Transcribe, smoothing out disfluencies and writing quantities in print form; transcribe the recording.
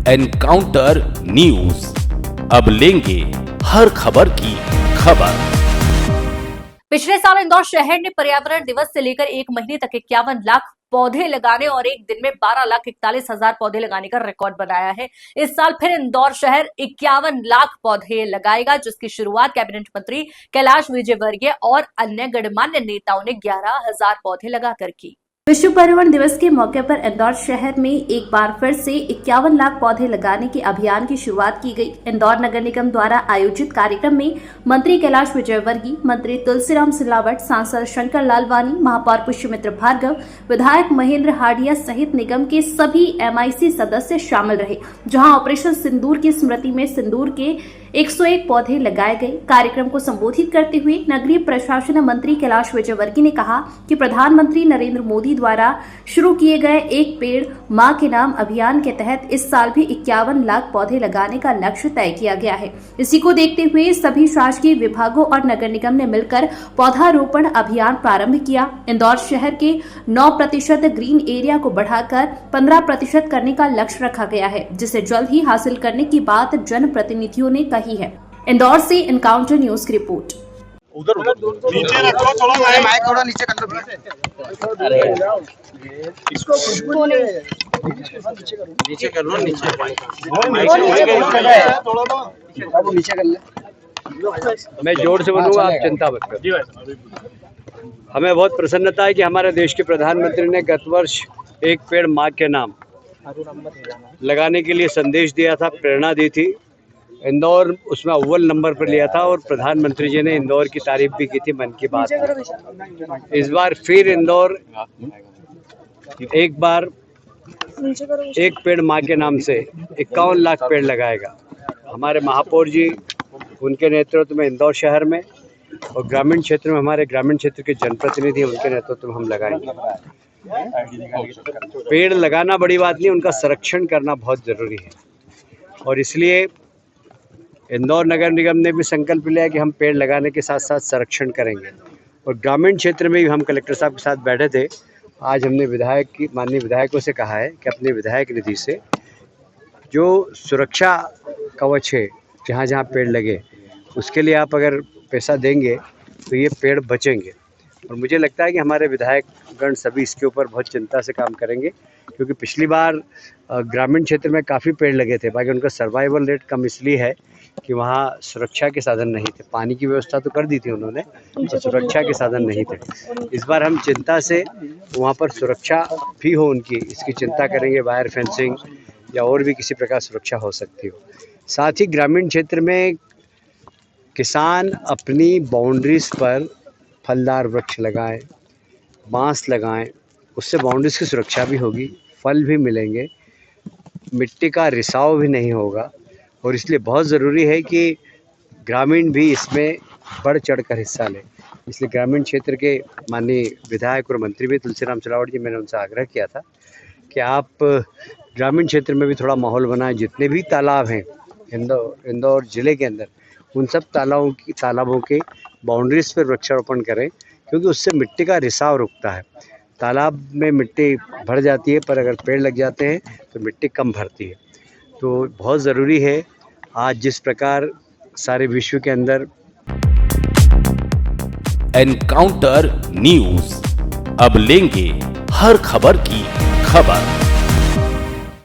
Encounter news, अब लेंगे हर खबर की खबर। पिछले साल इंदौर शहर ने पर्यावरण दिवस से लेकर एक महीने तक 51 लाख पौधे लगाने और एक दिन में 12,41,000 पौधे लगाने का रिकॉर्ड बनाया है। इस साल फिर इंदौर शहर 51 लाख पौधे लगाएगा, जिसकी शुरुआत कैबिनेट मंत्री कैलाश विजयवर्गीय और अन्य गणमान्य नेताओं ने 11,000 पौधे लगाकर की। विश्व पर्यावरण दिवस के मौके पर इंदौर शहर में एक बार फिर से 51 लाख पौधे लगाने के अभियान की शुरुआत की गई। इंदौर नगर निगम द्वारा आयोजित कार्यक्रम में मंत्री कैलाश विजयवर्गीय, मंत्री तुलसीराम सिलावट, सांसद शंकर लालवानी, महापौर पुष्यमित्र भार्गव, विधायक महेंद्र हाडिया सहित निगम के सभी MIC सदस्य शामिल रहे, जहां ऑपरेशन सिंदूर की स्मृति में सिंदूर के 101 पौधे लगाए गए। कार्यक्रम को संबोधित करते हुए नगरीय प्रशासन मंत्री कैलाश विजयवर्गीय ने कहा कि प्रधानमंत्री नरेंद्र मोदी द्वारा शुरू किए गए एक पेड़ मां के नाम अभियान के तहत इस साल भी 51 लाख पौधे लगाने का लक्ष्य तय किया गया है। इसी को देखते हुए सभी शासकीय विभागों और नगर निगम ने मिलकर पौधारोपण अभियान प्रारंभ किया। इंदौर शहर के 9% ग्रीन एरिया को बढ़ाकर 15% करने का लक्ष्य रखा गया है, जिसे जल्द ही हासिल करने की बात जनप्रतिनिधियों ने कही है। इंदौर से एनकाउंटर न्यूज की रिपोर्ट। उधर नीचे रखो, थोड़ा माइक थोड़ा नीचे कर लो। इसको नीचे कर लो, नीचे कर ले। मैं जोर से बोलूँगा, आप चिंता मत करो। हमें बहुत प्रसन्नता है कि हमारे देश के प्रधानमंत्री ने गत वर्ष एक पेड़ माँ के नाम लगाने के लिए संदेश दिया था, प्रेरणा दी थी। इंदौर उसमें अव्वल नंबर पर लिया था और प्रधानमंत्री जी ने इंदौर की तारीफ भी की थी मन की बात में। इस बार फिर इंदौर एक बार एक पेड़ माँ के नाम से 51 लाख पेड़ लगाएगा। हमारे महापौर जी, उनके नेतृत्व में इंदौर शहर में और ग्रामीण क्षेत्र में हमारे ग्रामीण क्षेत्र के जनप्रतिनिधि, उनके नेतृत्व में हम लगाएंगे। पेड़ लगाना बड़ी बात नहीं, उनका संरक्षण करना बहुत ज़रूरी है और इसलिए इंदौर नगर निगम ने भी संकल्प लिया कि हम पेड़ लगाने के साथ साथ संरक्षण करेंगे। और ग्रामीण क्षेत्र में भी हम कलेक्टर साहब के साथ बैठे थे। आज हमने माननीय विधायकों से कहा है कि अपने विधायक निधि से जो सुरक्षा कवच है, जहाँ जहाँ पेड़ लगे, उसके लिए आप अगर पैसा देंगे तो ये पेड़ बचेंगे। और मुझे लगता है कि हमारे विधायकगण सभी इसके ऊपर बहुत चिंता से काम करेंगे, क्योंकि पिछली बार ग्रामीण क्षेत्र में काफ़ी पेड़ लगे थे, बाकी उनका सर्वाइवल रेट कम इसलिए है कि वहाँ सुरक्षा के साधन नहीं थे। पानी की व्यवस्था तो कर दी थी उन्होंने, तो सुरक्षा के साधन नहीं थे। इस बार हम चिंता से वहाँ पर सुरक्षा भी हो उनकी, इसकी चिंता करेंगे, वायर फेंसिंग या और भी किसी प्रकार सुरक्षा हो सकती हो। साथ ही ग्रामीण क्षेत्र में किसान अपनी बाउंड्रीज पर फलदार वृक्ष लगाएं, बांस लगाएं, उससे बाउंड्रीज की सुरक्षा भी होगी, फल भी मिलेंगे, मिट्टी का रिसाव भी नहीं होगा। और इसलिए बहुत ज़रूरी है कि ग्रामीण भी इसमें बढ़ चढ़कर हिस्सा लें। इसलिए ग्रामीण क्षेत्र के माननीय विधायक और मंत्री भी तुलसीराम सिलावट जी, मैंने उनसे आग्रह किया था कि आप ग्रामीण क्षेत्र में भी थोड़ा माहौल बनाएं। जितने भी तालाब हैं इंदौर ज़िले के अंदर, उन सब तालाबों के बाउंड्रीज पर वृक्षारोपण करें, क्योंकि उससे मिट्टी का रिसाव रुकता है। तालाब में मिट्टी भर जाती है, पर अगर पेड़ लग जाते हैं तो मिट्टी कम भरती है। तो बहुत ज़रूरी है, आज जिस प्रकार सारे विश्व के अंदर एनकाउंटर न्यूज, अब लेंगे हर खबर की खबर।